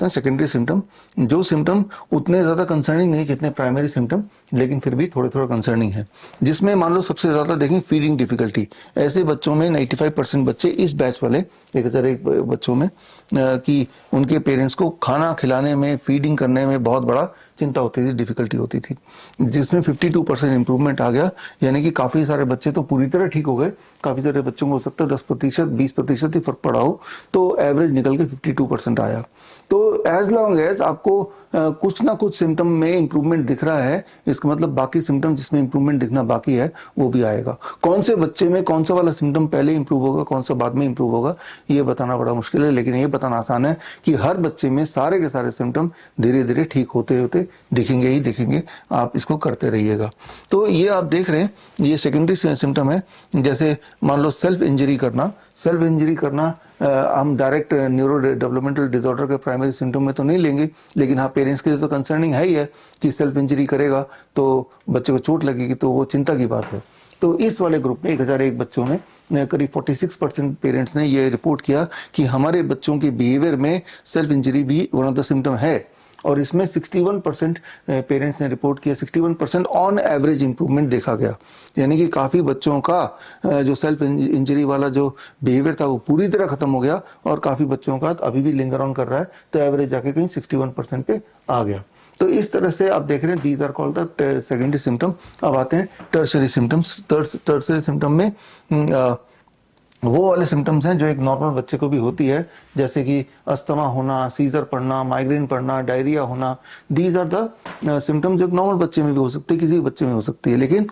सकते हैं secondary symptom, जो सिम्टम उतने ज्यादा कंसर्निंग नहीं जितने प्राइमरी सिम्टम, लेकिन फिर भी थोड़े थोड़ा कंसर्निंग है। जिसमें मान लो सबसे ज्यादा देखें फीडिंग डिफिकल्टी, ऐसे बच्चों में 95% बच्चे इस बैच वाले 1001 बच्चों में कि उनके पेरेंट्स को खाना खिलाने में, फीडिंग करने में बहुत बड़ा चिंता होती थी, डिफिकल्टी होती थी, जिसमें 52% इंप्रूवमेंट आ गया। यानी कि काफी सारे बच्चे तो पूरी तरह ठीक हो गए, काफी सारे बच्चों को हो सकता है 10%, 20% ही फर्क पड़ा हो, तो एवरेज निकल के 52% आया। तो एज लॉन्ग एज आपको कुछ ना कुछ सिम्टम में इंप्रूवमेंट दिख रहा है, इसका मतलब बाकी सिम्टम जिसमें इंप्रूवमेंट दिखना बाकी है वो भी आएगा। कौन से बच्चे में कौन सा वाला सिम्टम पहले इंप्रूव होगा, कौन सा बाद में इंप्रूव होगा, ये बताना बड़ा मुश्किल है, लेकिन ये बताना आसान है कि हर बच्चे में सारे के सारे सिम्टम धीरे धीरे ठीक होते होते दिखेंगे ही दिखेंगे। आप इसको करते रहिएगा। तो ये आप देख रहे हैं, ये सेकेंडरी सिम्टम है। जैसे मान लो सेल्फ इंजरी करना हम डायरेक्ट न्यूरो डेवलपमेंटल डिसऑर्डर के प्राइमरी सिम्टम में तो नहीं लेंगे, लेकिन हाँ पेरेंट्स के लिए तो कंसर्निंग है ही है कि सेल्फ इंजरी करेगा तो बच्चे को चोट लगेगी, तो वो चिंता की बात है। तो इस वाले ग्रुप में 1001 बच्चों में करीब 46% पेरेंट्स ने ये रिपोर्ट किया कि हमारे बच्चों के बिहेवियर में सेल्फ इंजरी भी वन ऑफ द सिम्टम है। और इसमें 61% पेरेंट्स ने रिपोर्ट किया, 61% ऑन एवरेज इंप्रूवमेंट देखा गया। यानी कि काफी बच्चों का जो सेल्फ इंजरी वाला जो बिहेवियर था वो पूरी तरह खत्म हो गया, और काफी बच्चों का अभी भी लिंगर ऑन कर रहा है, तो एवरेज जाके कहीं 61% पे आ गया। तो इस तरह से आप देख रहे हैं, these are called the secondary symptom. अब आते हैं टर्शरी सिम्टम्स। टर्शरी सिम्टम में वो वाले सिम्टम्स हैं जो एक नॉर्मल बच्चे को भी होती है, जैसे कि अस्थमा होना, सीजर पड़ना, माइग्रेन पड़ना, डायरिया होना। दीज आर द सिम्टम्स जो एक नॉर्मल बच्चे में भी हो सकते हैं, किसी भी बच्चे में हो सकती है, लेकिन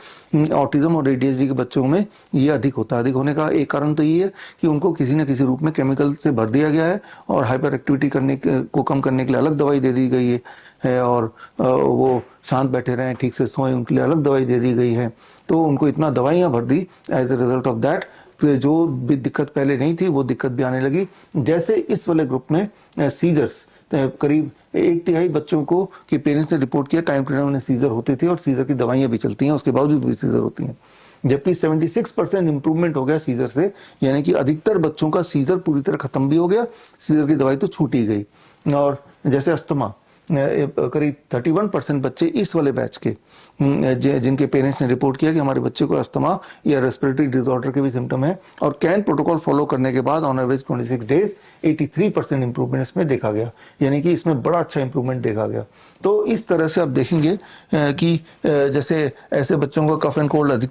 ऑटिज्म और एडीएचडी के बच्चों में ये अधिक होता है। अधिक होने का एक कारण तो ये है कि उनको किसी न किसी रूप में केमिकल से भर दिया गया है, और हाइपर एक्टिविटी को कम करने के लिए अलग दवाई दे दी गई है, और वो शांत बैठे रहें, ठीक से सोएं, उनके लिए अलग दवाई दे दी गई है। तो उनको इतना दवाइयां भर दी, as a result of that जो भी दिक्कत पहले नहीं थी वो दिक्कत भी आने लगी। जैसे इस वाले ग्रुप में सीजर्स, करीब 1/3 बच्चों को कि पेरेंट्स ने रिपोर्ट किया टाइम टू टाइम उन्हें सीजर होते थे, और सीजर की दवाइयां भी चलती हैं, उसके बावजूद भी सीजर होती हैं। जबकि 76% इंप्रूवमेंट हो गया सीजर से, यानी कि अधिकतर बच्चों का सीजर पूरी तरह खत्म भी हो गया, सीजर की दवाई तो छूट ही गई। और जैसे अस्थमा, करीब 31% बच्चे इस वाले बैच के जिनके पेरेंट्स ने रिपोर्ट किया कि हमारे बच्चे को अस्थमा या रेस्पिरेटरी डिसऑर्डर के भी सिम्टम है, और कैन प्रोटोकॉल फॉलो करने के बाद ऑन एवरेज 26 डेज 83% इंप्रूवमेंट इसमें देखा गया। यानी कि इसमें बड़ा अच्छा इंप्रूवमेंट देखा गया। तो इस तरह से आप देखेंगे कि जैसे ऐसे बच्चों का कफ एंड कोल्ड अधिक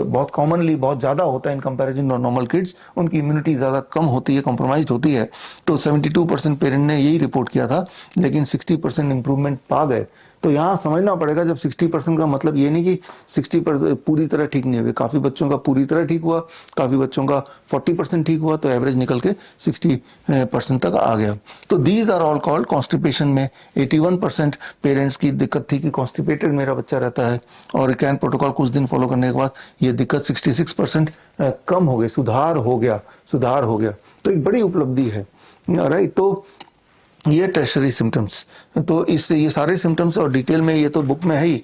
बहुत कॉमनली बहुत ज्यादा होता है इन कंपैरिजन नॉर्मल किड्स, उनकी इम्यूनिटी ज्यादा कम होती है, कॉम्प्रोमाइज होती है। तो 72% पेरेंट ने यही रिपोर्ट किया था, लेकिन 60% इंप्रूवमेंट पा गए। तो यहां समझना पड़ेगा, जब 60% का मतलब ये नहीं कि 60% पूरी तरह ठीक नहीं हुए, काफी बच्चों का पूरी तरह ठीक हुआ, काफी बच्चों का 40% ठीक हुआ, तो एवरेज निकल के 60% तक आ गया। तो these are all called constipation में 81% पेरेंट्स की दिक्कत थी कि कॉन्स्टिपेटेड मेरा बच्चा रहता है, और कैन प्रोटोकॉल कुछ दिन फॉलो करने के बाद ये दिक्कत 66% कम हो गई, सुधार हो गया। तो एक बड़ी उपलब्धि है, राइट। तो ये टर्शरी सिम्टम्स, तो इससे ये सारे सिम्टम्स और डिटेल में ये तो बुक में है ही,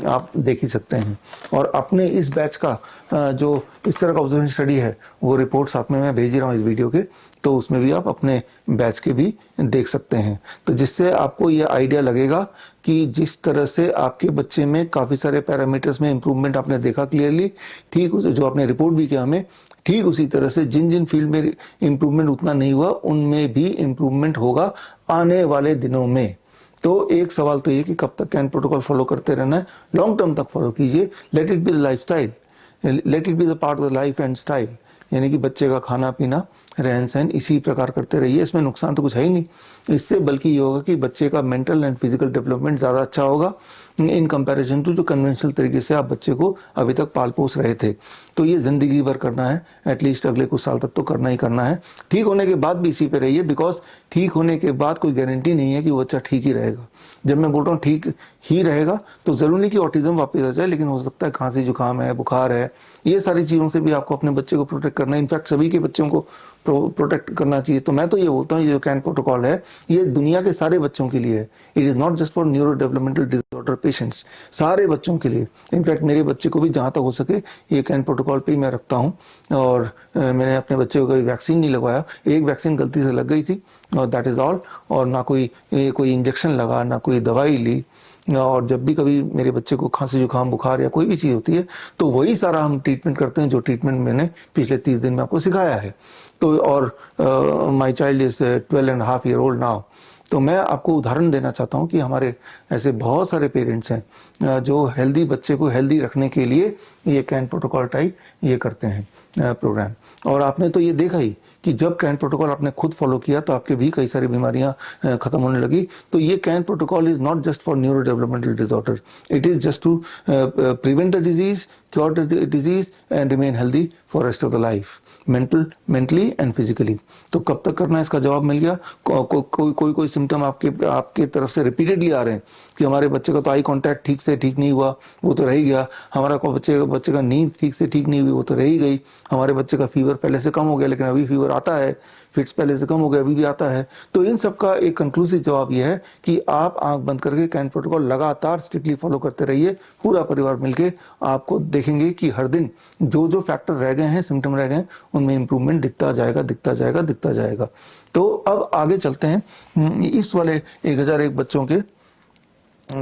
आप देख ही सकते हैं। और अपने इस बैच का जो इस तरह का ऑब्जर्वेशन स्टडी है वो रिपोर्ट साथ में मैं भेज रहा हूँ इस वीडियो के, तो उसमें भी आप अपने बैच के भी देख सकते हैं। तो जिससे आपको ये आइडिया लगेगा कि जिस तरह से आपके बच्चे में काफी सारे पैरामीटर्स में इंप्रूवमेंट आपने देखा क्लियरली, ठीक जो आपने रिपोर्ट भी किया हमें, ठीक उसी तरह से जिन जिन फील्ड में इंप्रूवमेंट उतना नहीं हुआ उनमें भी इंप्रूवमेंट होगा आने वाले दिनों में। तो एक सवाल तो ये कि कब तक कैन प्रोटोकॉल फॉलो करते रहना है, लॉन्ग टर्म तक फॉलो कीजिए। Let it be the life style, let it be the part of the life and style. यानी कि बच्चे का खाना पीना रहन सहन इसी प्रकार करते रहिए, इसमें नुकसान तो कुछ है ही नहीं। इससे बल्कि ये होगा कि बच्चे का मेंटल एंड फिजिकल डेवलपमेंट ज्यादा अच्छा होगा इन कंपैरिजन टू जो कन्वेंशनल तरीके से आप बच्चे को अभी तक पाल पोस रहे थे। तो ये जिंदगी भर करना है, एटलीस्ट अगले कुछ साल तक तो करना ही करना है। ठीक होने के बाद भी इसी पे रहिए, बिकॉज ठीक होने के बाद कोई गारंटी नहीं है कि वो बच्चा ठीक ही रहेगा। जब मैं बोल रहा हूँ ठीक ही रहेगा तो जरूरी नहीं कि ऑटिज्म वापस आ जाए, लेकिन हो सकता है खांसी जुकाम है, बुखार है, ये सारी चीजों से भी आपको अपने बच्चे को प्रोटेक्ट करना है। इनफैक्ट सभी के बच्चों को प्रोटेक्ट करना चाहिए। तो मैं तो ये बोलता हूँ ये जो कैन प्रोटोकॉल है ये दुनिया के सारे बच्चों के लिए है। It is not just for neuro developmental disorder patients, सारे बच्चों के लिए। इनफैक्ट मेरे बच्चे को भी जहां तक हो सके ये कैन प्रोटोकॉल पे ही मैं रखता हूँ। और मैंने अपने बच्चे को कभी वैक्सीन नहीं लगवाया, एक वैक्सीन गलती से लग गई थी और दैट इज ऑल। और ना कोई इंजेक्शन लगा, ना कोई दवाई ली। और जब भी कभी मेरे बच्चे को खांसी जुकाम बुखार या कोई भी चीज होती है तो वही सारा हम ट्रीटमेंट करते हैं जो ट्रीटमेंट मैंने पिछले 30 दिन में आपको सिखाया है। तो और my child is 12.5 years old now. तो मैं आपको उदाहरण देना चाहता हूं कि हमारे ऐसे बहुत सारे पेरेंट्स हैं जो हेल्दी बच्चे को हेल्दी रखने के लिए ये कैन प्रोटोकॉल टाइप ये करते हैं प्रोग्राम। और आपने तो ये देखा ही कि जब कैन प्रोटोकॉल आपने खुद फॉलो किया तो आपके भी कई सारी बीमारियां खत्म होने लगी। तो ये can protocol is not just for neuro developmental disorder, it is just to prevent the disease, cure the disease and remain healthy for rest of the life, mentally and physically. तो कब तक करना है इसका जवाब मिल गया। कोई सिम्टम आपके तरफ से रिपीटेडली आ रहे हैं कि हमारे बच्चे का तो आई कांटेक्ट ठीक नहीं हुआ, वो तो रह ही गया। हमारा बच्चे का नींद ठीक से ठीक नहीं हुई, वो तो रह ही गई। हमारे बच्चे का फीवर पहले से कम हो गया लेकिन अभी फीवर आता है, फिट्स पहले से कम हो गया अभी भी आता है। तो इन सब का एक कंक्लूसिव जवाब यह है कि आप आंख बंद करके कैन प्रोटोकॉल लगातार स्ट्रिक्टली फॉलो करते रहिए। पूरा परिवार मिलके आपको देखेंगे कि हर दिन जो फैक्टर रह गए हैं, सिम्टम रह गए, उनमें इंप्रूवमेंट दिखता जाएगा। तो अब आगे चलते हैं इस वाले 1001 बच्चों के।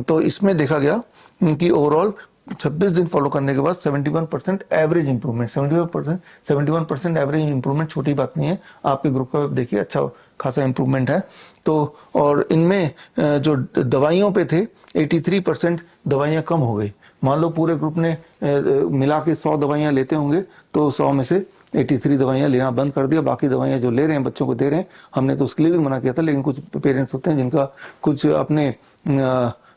तो इसमें देखा गया कि ओवरऑल 26 दिन फॉलो करने के बाद 71% एवरेज इंप्रूवमेंट, 71% एवरेज इंप्रूवमेंट छोटी बात नहीं है। आपके ग्रुप का देखिए अच्छा खासा इंप्रूवमेंट है। तो और इनमें जो दवाइयों पे थे 83% दवाइयां कम हो गई। मान लो पूरे ग्रुप ने मिला के 100 दवाइयां लेते होंगे तो 100 में से 83 दवाइयां लेना बंद कर दिया। बाकी दवाइयां जो ले रहे हैं बच्चों को दे रहे हैं। हमने तो उसके लिए भी मना किया था, लेकिन कुछ पेरेंट्स होते हैं जिनका कुछ अपने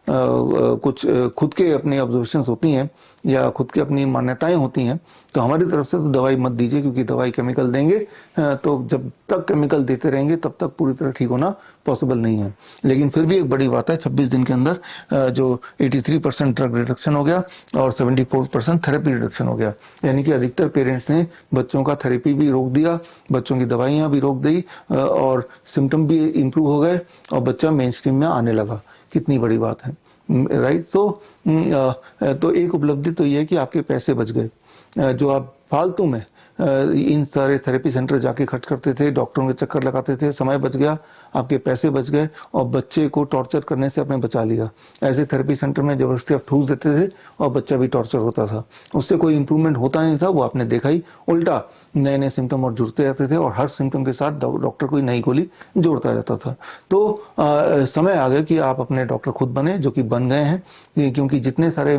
कुछ खुद के अपने ऑब्जर्वेशंस होती हैं या खुद की अपनी मान्यताएं होती हैं। तो हमारी तरफ से तो दवाई मत दीजिए, क्योंकि दवाई केमिकल देंगे तो जब तक केमिकल देते रहेंगे तब तक पूरी तरह ठीक होना पॉसिबल नहीं है। लेकिन फिर भी एक बड़ी बात है, 26 दिन के अंदर जो 83% ड्रग रिडक्शन हो गया और 74% थेरेपी रिडक्शन हो गया। यानी कि अधिकतर पेरेंट्स ने बच्चों का थेरेपी भी रोक दिया, बच्चों की दवाइयां भी रोक दी और सिम्टम भी इंप्रूव हो गए और बच्चा मेन स्ट्रीम में आने लगा। कितनी बड़ी बात है, राइट। तो एक उपलब्धि तो ये है कि आपके पैसे बच गए। जो आप फालतू में इन सारे थेरेपी सेंटर जाके खर्च करते थे, डॉक्टरों के चक्कर लगाते थे, समय बच गया, आपके पैसे बच गए और बच्चे को टॉर्चर करने से आपने बचा लिया। ऐसे थेरेपी सेंटर में जबरदस्ती आप ठूस देते थे और बच्चा भी टॉर्चर होता था, उससे कोई इंप्रूवमेंट होता नहीं था। वो आपने देखा ही, उल्टा नए नए सिम्टम और जुड़ते जाते थे और हर सिम्टम के साथ डॉक्टर कोई नई गोली जोड़ता जाता था। तो समय आ गया कि आप अपने डॉक्टर खुद बने, जो कि बन गए हैं। क्योंकि जितने सारे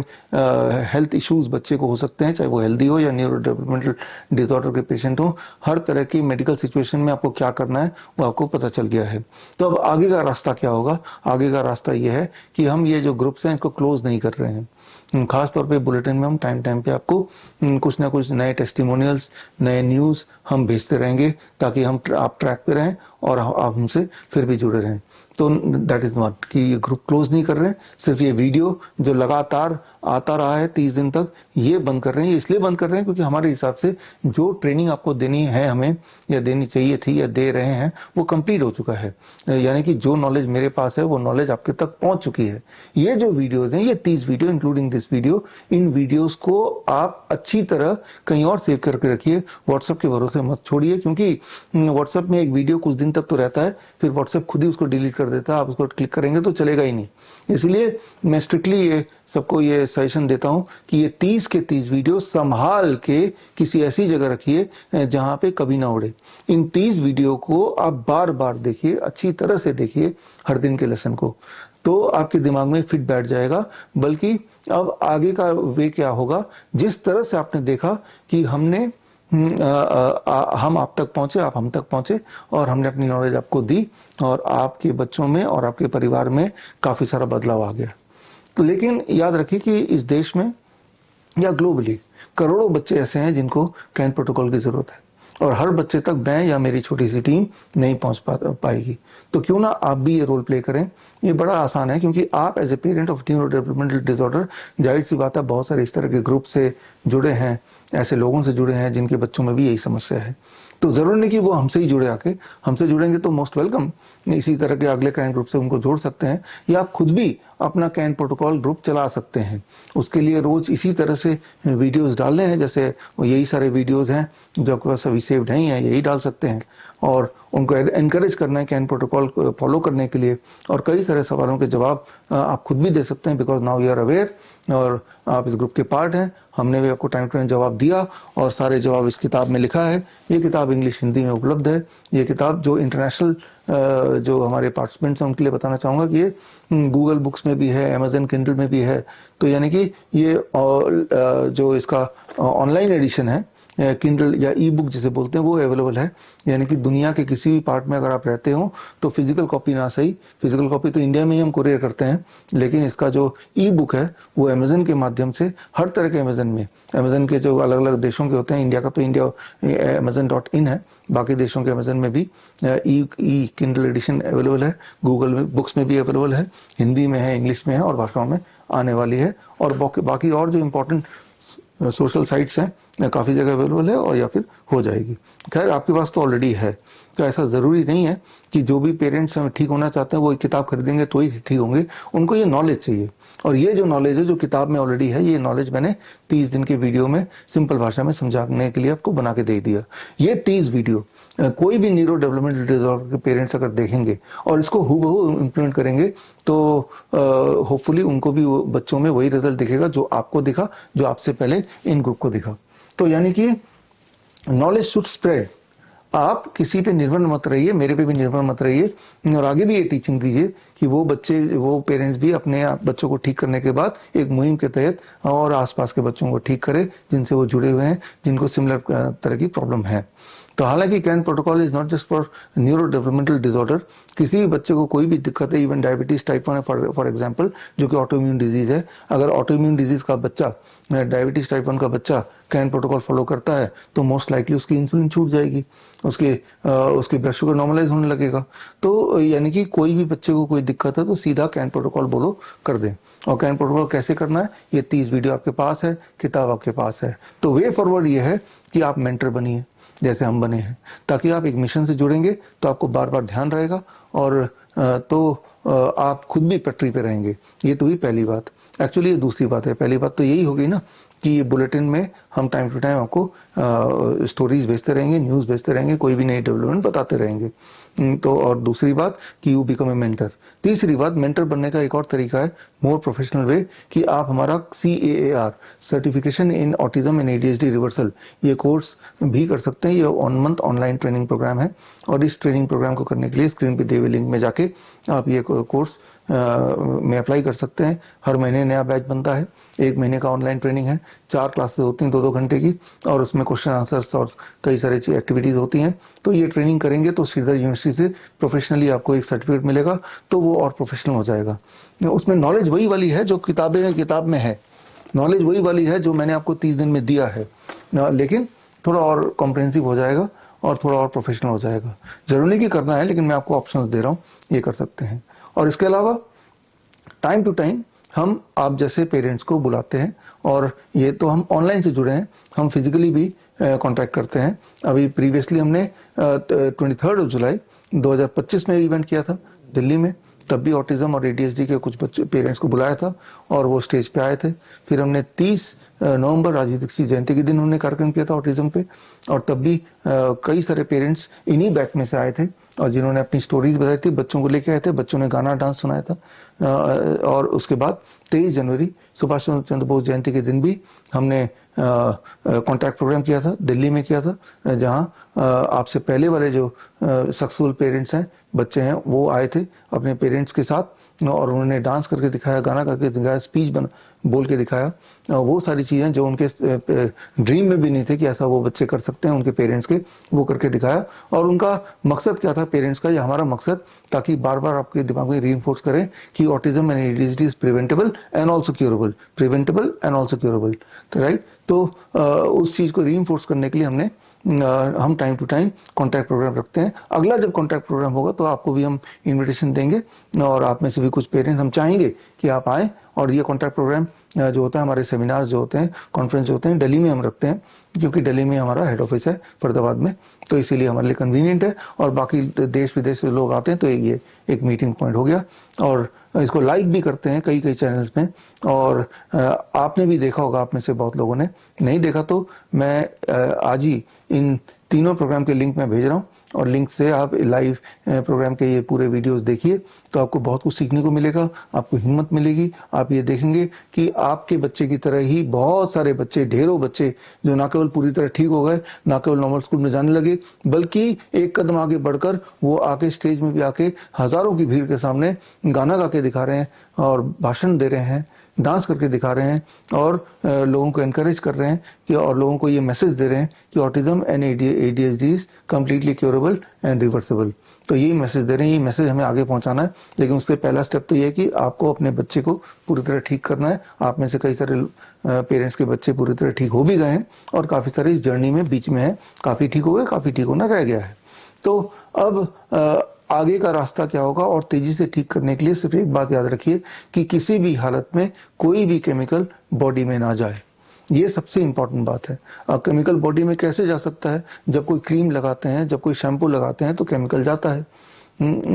हेल्थ इश्यूज बच्चे को हो सकते हैं, चाहे वो हेल्दी हो या न्यूरो डेवलपमेंटल डिसऑर्डर के पेशेंट हो, हर तरह की मेडिकल सिचुएशन में आपको क्या करना है वो आपको पता चल गया है। तो अब आगे का रास्ता क्या होगा? आगे का रास्ता ये है कि हम ये जो ग्रुप्स हैं इसको क्लोज नहीं कर रहे हैं। खास तौर पे बुलेटिन में हम टाइम पे आपको कुछ ना कुछ नए टेस्टिमोनियल्स, नए न्यूज हम भेजते रहेंगे ताकि आप ट्रैक पे रहें और आप हमसे फिर भी जुड़े रहें। तो दैट इज नॉट कि ये ग्रुप क्लोज नहीं कर रहे हैं, सिर्फ ये वीडियो जो लगातार आता रहा है 30 दिन तक, ये बंद कर रहे हैं। इसलिए बंद कर रहे हैं क्योंकि हमारे हिसाब से जो ट्रेनिंग आपको देनी है हमें, या देनी चाहिए थी या दे रहे हैं, वो कंप्लीट हो चुका है। यानी कि जो नॉलेज मेरे पास है वो नॉलेज आपके तक पहुंच चुकी है। ये जो वीडियोज हैं, ये 30 video including this video, in videos को आप अच्छी तरह कहीं और सेव करके रखिए, व्हाट्सएप के भरोसे मत छोड़िए। क्योंकि व्हाट्सएप में एक वीडियो कुछ दिन तक तो रहता है, फिर व्हाट्सएप खुद ही उसको डिलीट कर देता है। आप उसको क्लिक करेंगे तो चलेगा ही नहीं। इसलिए मैं स्ट्रिक्टली ये सबको ये सजेशन देता हूं कि ये 30 के 30 वीडियो संभाल के किसी ऐसी जगह रखिए जहां पे कभी ना उड़े। इन 30 वीडियो को आप बार बार देखिए, अच्छी तरह से देखिए हर दिन के लेसन को, तो आपके दिमाग में फिट बैठ जाएगा। बल्कि अब आगे का वे क्या होगा, जिस तरह से आपने देखा कि हम आप तक पहुंचे, आप हम तक पहुंचे और हमने अपनी नॉलेज आपको दी और आपके बच्चों में और आपके परिवार में काफी सारा बदलाव आ गया। तो लेकिन याद रखिए कि इस देश में या ग्लोबली करोड़ों बच्चे ऐसे हैं जिनको कैन प्रोटोकॉल की जरूरत है और हर बच्चे तक मैं या मेरी छोटी सी टीम नहीं पहुंच पाएगी। तो क्यों ना आप भी ये रोल प्ले करें। ये बड़ा आसान है, क्योंकि आप as a parent of neuro developmental disorder, जाहिर सी बात है बहुत सारे इस तरह के ग्रुप से जुड़े हैं, ऐसे लोगों से जुड़े हैं जिनके बच्चों में भी यही समस्या है। तो जरूरी नहीं कि वो हमसे ही जुड़े, आके हमसे जुड़ेंगे तो मोस्ट वेलकम, इसी तरह के अगले कैन ग्रुप से उनको जोड़ सकते हैं, या आप खुद भी अपना कैन प्रोटोकॉल ग्रुप चला सकते हैं। उसके लिए रोज इसी तरह से वीडियोस डालने हैं, जैसे यही सारे वीडियोस हैं जो आपके पास अभी सेव्ड हैं, यही डाल सकते हैं, और उनको एनकरेज करना है कैन प्रोटोकॉल को फॉलो करने के लिए। और कई सारे सवालों के जवाब आप खुद भी दे सकते हैं, because now you are aware और आप इस ग्रुप के पार्ट हैं। हमने भी आपको टाइम टू टाइम जवाब दिया और सारे जवाब इस किताब में लिखा है। ये किताब इंग्लिश हिंदी में उपलब्ध है। ये किताब जो इंटरनेशनल जो हमारे पार्टिसिपेंट्स हैं उनके लिए बताना चाहूंगा कि ये गूगल बुक्स में भी है, अमेजन किंडल में भी है। तो यानी कि ये जो इसका ऑनलाइन एडिशन है किंडल या ई बुक जिसे बोलते हैं, वो अवेलेबल है। यानी कि दुनिया के किसी भी पार्ट में अगर आप रहते हो तो फिजिकल कॉपी ना सही, फिजिकल कॉपी तो इंडिया में ही हम कुरियर करते हैं, लेकिन इसका जो ई बुक है वो अमेजन के माध्यम से हर तरह के अमेजन के जो अलग अलग देशों के होते हैं, इंडिया का तो इंडिया amazon.in है, बाकी देशों के अमेजन में भी ई किंडल एडिशन अवेलेबल है। गूगल में बुक्स में भी अवेलेबल है, हिंदी में है, इंग्लिश में है और भाषाओं में आने वाली है। और बाकी और जो इम्पोर्टेंट सोशल साइट्स हैं काफी जगह अवेलेबल है, और या फिर हो जाएगी। खैर आपके पास तो ऑलरेडी है, तो ऐसा जरूरी नहीं है कि जो भी पेरेंट्स ठीक होना चाहते हैं वो एक किताब खरीदेंगे तो ही ठीक होंगे। उनको ये नॉलेज चाहिए, और ये जो नॉलेज है जो किताब में ऑलरेडी है, ये नॉलेज मैंने 30 दिन के वीडियो में सिंपल भाषा में समझाने के लिए आपको बना के दे दिया। ये 30 वीडियो कोई भी न्यूरो डेवलपमेंटल डिसऑर्डर के पेरेंट्स अगर देखेंगे और इसको हूबहू इंप्लीमेंट करेंगे तो होपफुली उनको भी बच्चों में वही रिजल्ट दिखेगा जो आपको दिखा, जो आपसे पहले इन ग्रुप को दिखा। तो यानी कि नॉलेज शुड स्प्रेड। आप किसी पे निर्भर मत रहिए, मेरे पे भी निर्भर मत रहिए, और आगे भी ये टीचिंग दीजिए कि वो बच्चे, वो पेरेंट्स भी अपने बच्चों को ठीक करने के बाद एक मुहिम के तहत और आसपास के बच्चों को ठीक करें जिनसे वो जुड़े हुए हैं, जिनको सिमिलर तरह की प्रॉब्लम है। तो हालांकि can protocol is not just for neuro developmental disorder. किसी भी बच्चे को कोई भी दिक्कत है, इवन डायबिटीज टाइप 1 है फॉर एग्जांपल, जो कि ऑटोइम्यून डिजीज है, अगर ऑटोइम्यून डिजीज का बच्चा, डायबिटीज टाइप 1 का बच्चा कैन प्रोटोकॉल फॉलो करता है तो मोस्ट लाइकली उसकी इंसुलिन छूट जाएगी, उसकी ब्लड शुगर नॉर्मलाइज होने लगेगा। तो यानी कि कोई भी बच्चे को कोई दिक्कत है तो सीधा कैन प्रोटोकॉल बोलो कर दें। और कैन प्रोटोकॉल कैसे करना है, ये 30 वीडियो आपके पास है, किताब आपके पास है। तो वे फॉरवर्ड ये है कि आप मेंटर बनिए जैसे हम बने हैं, ताकि आप एक मिशन से जुड़ेंगे तो आपको बार बार ध्यान रहेगा, और तो आप खुद भी पटरी पे रहेंगे। ये तो हुई पहली बात। एक्चुअली ये दूसरी बात है। पहली बात तो यही होगी ना कि ये बुलेटिन में हम टाइम टू टाइम आपको स्टोरीज भेजते रहेंगे, न्यूज भेजते रहेंगे, कोई भी नई डेवलपमेंट बताते रहेंगे। तो और दूसरी बात कि यू बिकम ए मेंटर। तीसरी बात, मेंटर बनने का एक और तरीका है, मोर प्रोफेशनल वे, कि आप हमारा CAAR certification in autism and ADHD reversal ये कोर्स भी कर सकते हैं। ये 1 मंथ ऑनलाइन ट्रेनिंग प्रोग्राम है, और इस ट्रेनिंग प्रोग्राम को करने के लिए स्क्रीन पे दिए हुए लिंक में जाके आप ये कोर्स में अप्लाई कर सकते हैं। हर महीने नया बैच बनता है, 1 महीने का ऑनलाइन ट्रेनिंग है, 4 क्लासेस होती हैं 2-2 घंटे की, और उसमें क्वेश्चन आंसर्स और कई सारी एक्टिविटीज होती हैं। तो ये ट्रेनिंग करेंगे तो श्रीधर यूनिवर्सिटी से प्रोफेशनली आपको एक सर्टिफिकेट मिलेगा, तो वो और प्रोफेशनल हो जाएगा। उसमें नॉलेज वही वाली है जो किताब में है, नॉलेज वही वाली है जो मैंने आपको 30 दिन में दिया है, लेकिन थोड़ा और कॉम्प्रिहेंसिव हो जाएगा और थोड़ा और प्रोफेशनल हो जाएगा। जरूरी नहीं कि करना है, लेकिन मैं आपको ऑप्शंस दे रहा हूँ, ये कर सकते हैं। और इसके अलावा टाइम टू टाइम हम आप जैसे पेरेंट्स को बुलाते हैं, और ये तो हम ऑनलाइन से जुड़े हैं, हम फिजिकली भी कांटेक्ट करते हैं। अभी प्रीवियसली हमने 23 जुलाई 2025 में इवेंट किया था दिल्ली में, तब भी ऑटिज्म और ADHD के कुछ बच्चे पेरेंट्स को बुलाया था और वो स्टेज पे आए थे। फिर हमने 30 नवंबर राजीव दीक्षित जयंती के दिन हमने कार्यक्रम किया था ऑटिज्म पे, और तब भी कई सारे पेरेंट्स इन्हीं बैच में से आए थे और जिन्होंने अपनी स्टोरीज बताई थी, बच्चों को लेके आए थे, बच्चों ने गाना डांस सुनाया था। और उसके बाद 23 जनवरी सुभाष चंद्र बोस जयंती के दिन भी हमने कॉन्टैक्ट प्रोग्राम किया था, दिल्ली में किया था, जहां आपसे पहले वाले जो सक्सेसफुल पेरेंट्स हैं, बच्चे हैं, वो आए थे अपने पेरेंट्स के साथ, और उन्होंने डांस करके दिखाया, गाना करके दिखाया, स्पीच बोल के दिखाया। वो सारी चीजें जो उनके ड्रीम में भी नहीं थे कि ऐसा वो बच्चे कर सकते हैं उनके पेरेंट्स के, वो करके दिखाया। और उनका मकसद क्या था पेरेंट्स का, या हमारा मकसद, ताकि बार बार आपके दिमाग में रीइंफोर्स करें कि autism and ADHD is preventable and also curable, preventable and also curable, right. तो उस चीज को रीइंफोर्स करने के लिए हमने हम time to time contact program रखते हैं। अगला जब कॉन्टैक्ट प्रोग्राम होगा तो आपको भी हम इन्विटेशन देंगे और आप में से भी कुछ पेरेंट्स हम चाहेंगे कि आप आएँ। और ये कॉन्टैक्ट प्रोग्राम जो होता है, हमारे सेमिनार्स जो होते हैं, कॉन्फ्रेंस जो होते हैं, दिल्ली में हम रखते हैं, क्योंकि दिल्ली में हमारा हेड ऑफिस है फरीदाबाद में, तो इसीलिए हमारे लिए कन्वीनियंट है। और बाकी देश विदेश से लोग आते हैं तो ये एक मीटिंग पॉइंट हो गया। और इसको लाइव भी करते हैं कई चैनल्स में। और आपने भी देखा होगा, आप में से बहुत लोगों ने, नहीं देखा तो मैं आज ही इन तीनों प्रोग्राम के लिंक मैं भेज रहा हूं, और लिंक से आप लाइव प्रोग्राम के ये पूरे वीडियोस देखिए तो आपको बहुत कुछ सीखने को मिलेगा, आपको हिम्मत मिलेगी। आप ये देखेंगे कि आपके बच्चे की तरह ही बहुत सारे बच्चे, ढेरों बच्चे जो ना केवल पूरी तरह ठीक हो गए, ना केवल नॉर्मल स्कूल में जाने लगे, बल्कि एक कदम आगे बढ़कर वो आके स्टेज में भी आके हजारों की भीड़ के सामने गाना गा के दिखा रहे हैं और भाषण दे रहे हैं, डांस करके दिखा रहे हैं, और लोगों को एनकरेज कर रहे हैं कि, और लोगों को ये मैसेज दे रहे हैं कि autism and ADHD is completely curable and reversible. तो यही मैसेज दे रहे हैं, ये मैसेज हमें आगे पहुंचाना है। लेकिन उससे पहला स्टेप तो ये है कि आपको अपने बच्चे को पूरी तरह ठीक करना है। आप में से कई सारे पेरेंट्स के बच्चे पूरी तरह ठीक हो भी गए हैं, और काफी सारे इस जर्नी में बीच में है, काफी ठीक हो गए, काफी ठीक होना रह गया है। तो अब आगे का रास्ता क्या होगा, और तेजी से ठीक करने के लिए सिर्फ एक बात याद रखिए कि किसी भी हालत में कोई भी केमिकल बॉडी में ना जाए। ये सबसे इंपॉर्टेंट बात है। केमिकल बॉडी में कैसे जा सकता है? जब कोई क्रीम लगाते हैं, जब कोई शैम्पू लगाते हैं तो केमिकल जाता है।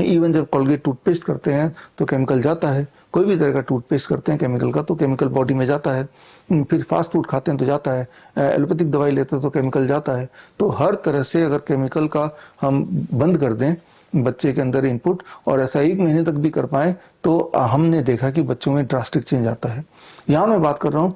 इवन जब कोलगेट टूथपेस्ट करते हैं तो केमिकल जाता है। कोई भी तरह का टूथपेस्ट करते हैं केमिकल का, तो केमिकल बॉडी में जाता है। फिर फास्ट फूड खाते हैं तो जाता है, एलोपैथिक दवाई लेते हैं तो केमिकल जाता है। तो हर तरह से अगर केमिकल का हम बंद कर दें बच्चे के अंदर इनपुट, और ऐसा 1 महीने तक भी कर पाए, तो हमने देखा कि बच्चों में ड्रास्टिक चेंज आता है। यहां मैं बात कर रहा हूं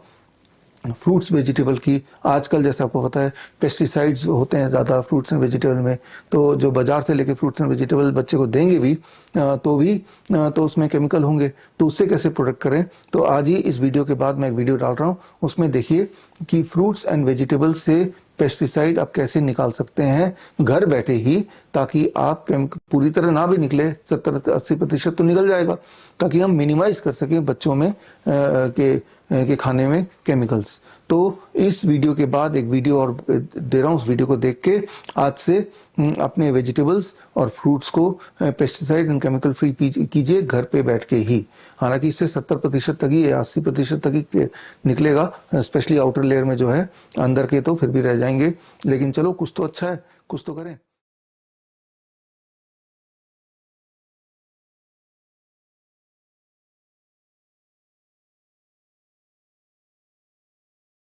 फ्रूट्स वेजिटेबल की। आजकल जैसे आपको पता है पेस्टिसाइड्स होते हैं ज्यादा फ्रूट्स एंड वेजिटेबल में, तो जो बाजार से लेके फ्रूट्स एंड वेजिटेबल बच्चे को देंगे भी तो उसमें केमिकल होंगे। तो उससे कैसे प्रोटेक्ट करें? तो आज ही इस वीडियो के बाद मैं एक वीडियो डाल रहा हूं, उसमें देखिए कि फ्रूट्स एंड वेजिटेबल से पेस्टिसाइड आप कैसे निकाल सकते हैं घर बैठे ही, ताकि आप पूरी तरह ना भी निकले, 70-80% तो निकल जाएगा, ताकि हम मिनिमाइज कर सकें बच्चों में के खाने में केमिकल्स। तो इस वीडियो के बाद एक वीडियो और दे रहा हूं, उस वीडियो को देख के आज से अपने वेजिटेबल्स और फ्रूट्स को पेस्टिसाइड एंड केमिकल फ्री कीजिए घर पे बैठ के ही। हालांकि इससे 70% तक ही या 80% तक ही निकलेगा, स्पेशली आउटर लेयर में जो है, अंदर के तो फिर भी रह जाएंगे। लेकिन चलो कुछ तो अच्छा है, कुछ तो करें।